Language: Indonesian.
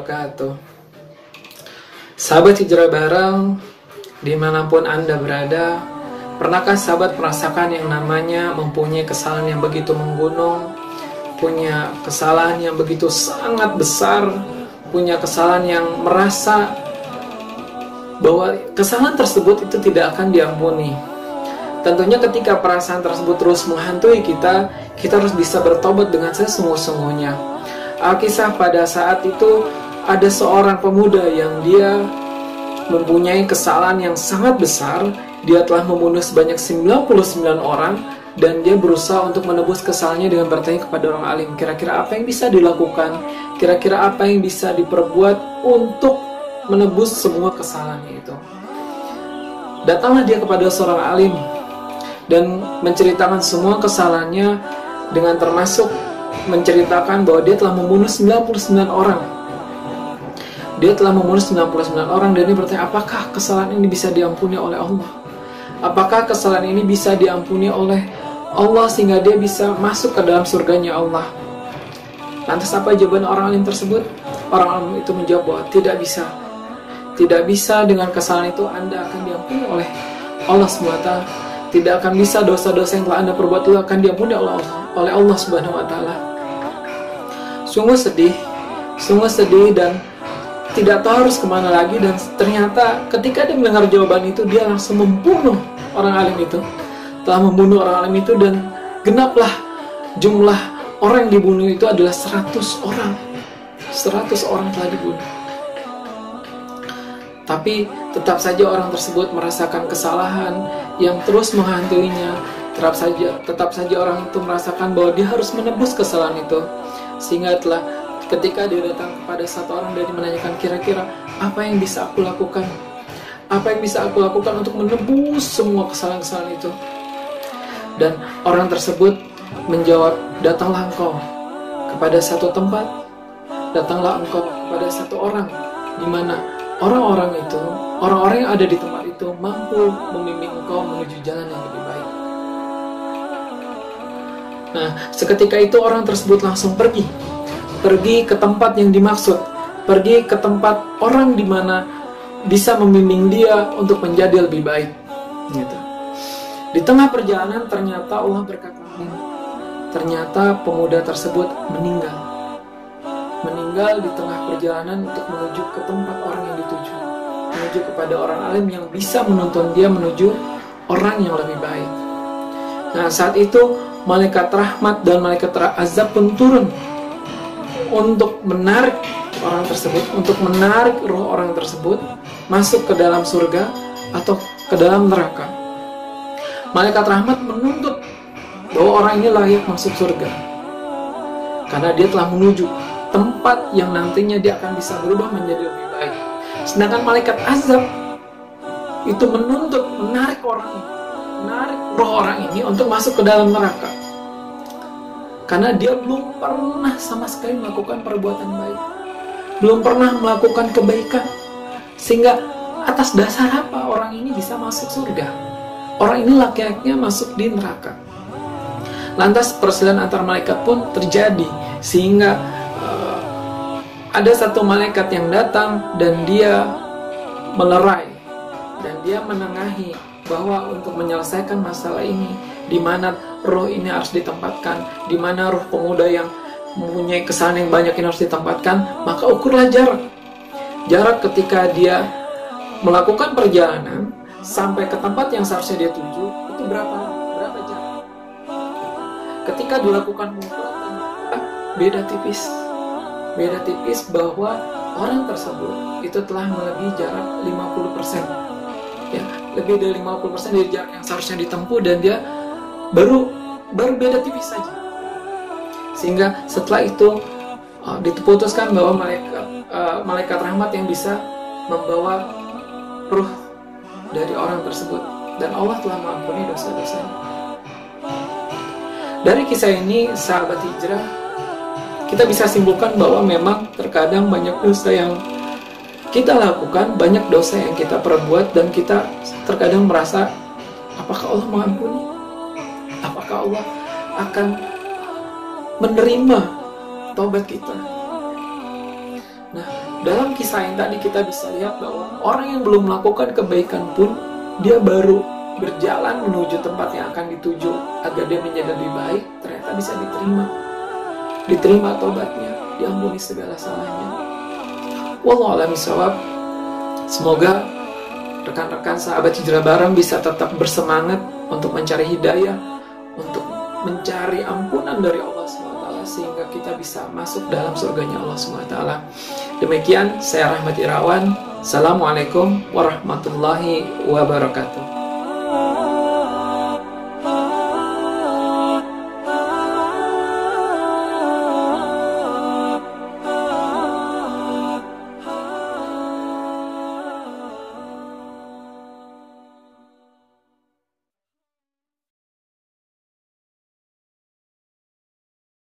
wabarakatuh. Sahabat hijrah bareng, dimanapun Anda berada, pernahkah sahabat merasakan yang namanya mempunyai kesalahan yang begitu menggunung, punya kesalahan yang begitu sangat besar, punya kesalahan yang merasa bahwa kesalahan tersebut itu tidak akan diampuni? Tentunya ketika perasaan tersebut terus menghantui kita harus bisa bertobat dengan sesungguh-sungguhnya. Alkisah pada saat itu ada seorang pemuda yang dia mempunyai kesalahan yang sangat besar. Dia telah membunuh sebanyak 99 orang dan dia berusaha untuk menebus kesalahannya dengan bertanya kepada orang alim, kira-kira apa yang bisa dilakukan, kira-kira apa yang bisa diperbuat untuk menebus semua kesalahannya itu. Datanglah dia kepada seorang alim dan menceritakan semua kesalahannya, dengan termasuk menceritakan bahwa dia telah membunuh 99 orang. Dia telah membunuh 99 orang dan dia bertanya, apakah kesalahan ini bisa diampuni oleh Allah? Apakah kesalahan ini bisa diampuni oleh Allah sehingga dia bisa masuk ke dalam surganya Allah? Lantas apa jawaban orang alim tersebut? Orang alim itu menjawab bahwa tidak bisa. Tidak bisa, dengan kesalahan itu Anda akan diampuni oleh Allah SWT. Tidak akan bisa, dosa-dosa yang telah Anda perbuat itu akan diampuni oleh Allah Subhanahu wa Ta'ala. Sungguh sedih dan tidak tahu harus kemana lagi. Dan ternyata ketika dia mendengar jawaban itu, dia langsung membunuh orang alim itu. Telah membunuh orang alim itu dan genaplah jumlah orang yang dibunuh itu adalah 100 orang. 100 orang telah dibunuh. Tapi tetap saja orang tersebut merasakan kesalahan yang terus menghantuinya. Tetap saja orang itu merasakan bahwa dia harus menebus kesalahan itu. Sehingga ketika dia datang kepada satu orang dan menanyakan, kira-kira apa yang bisa aku lakukan? Apa yang bisa aku lakukan untuk menebus semua kesalahan-kesalahan itu? Dan orang tersebut menjawab, datanglah engkau kepada satu tempat, datanglah engkau kepada satu orang, di mana orang-orang yang ada di tempat itu mampu membimbing engkau menuju jalan yang lebih baik. Nah, seketika itu orang tersebut langsung pergi ke tempat yang dimaksud, pergi ke tempat orang di mana bisa membimbing dia untuk menjadi lebih baik. Gitu. Di tengah perjalanan ternyata Allah berkata, ternyata pemuda tersebut meninggal di tengah perjalanan untuk menuju ke tempat orang yang dituju, menuju kepada orang alim yang bisa menuntun dia menuju orang yang lebih baik. Nah, saat itu malaikat rahmat dan malaikat azab pun turun untuk menarik orang tersebut, untuk menarik roh orang tersebut masuk ke dalam surga atau ke dalam neraka. Malaikat rahmat menuntut bahwa orang ini layak masuk surga karena dia telah menuju tempat yang nantinya dia akan bisa berubah menjadi lebih baik. Sedangkan malaikat azab itu menuntut, menarik roh orang ini untuk masuk ke dalam neraka karena dia belum pernah sama sekali melakukan perbuatan baik, belum pernah melakukan kebaikan, sehingga atas dasar apa orang ini bisa masuk surga? Orang ini laki-lakinya masuk di neraka. Lantas perselisihan antar malaikat pun terjadi, sehingga ada satu malaikat yang datang dan dia melerai dan dia menengahi bahwa untuk menyelesaikan masalah ini, di mana roh ini harus ditempatkan, di mana roh pemuda yang mempunyai kesalahan yang banyak ini harus ditempatkan, maka ukurlah jarak ketika dia melakukan perjalanan sampai ke tempat yang seharusnya dia tuju, itu berapa jarak. Ketika dilakukan pengukuran, beda tipis bahwa orang tersebut itu telah melebihi jarak 50%, ya, lebih dari 50% dari jarak yang seharusnya ditempuh, dan dia baru beda tipis saja. Sehingga setelah itu diputuskan bahwa malaikat rahmat yang bisa membawa ruh dari orang tersebut, dan Allah telah mengampuni dosa-dosanya. Dari kisah ini, sahabat hijrah, kita bisa simpulkan bahwa memang terkadang banyak dosa yang kita lakukan, banyak dosa yang kita perbuat, dan kita terkadang merasa, apakah Allah mengampuni? Apakah Allah akan menerima taubat kita? Nah, Dalam kisah yang tadi kita bisa lihat bahwa orang yang belum melakukan kebaikan pun, dia baru berjalan menuju tempat yang akan dituju agar dia menjadi lebih baik, ternyata bisa diterima tobatnya, diampuni segala salahnya. Wallahu a'lam bishawab. Semoga rekan-rekan sahabat hijrah bareng bisa tetap bersemangat untuk mencari hidayah, untuk mencari ampunan dari Allah SWT, sehingga kita bisa masuk dalam surganya Allah SWT. Demikian, saya Rahmat Irawan. Assalamualaikum warahmatullahi wabarakatuh.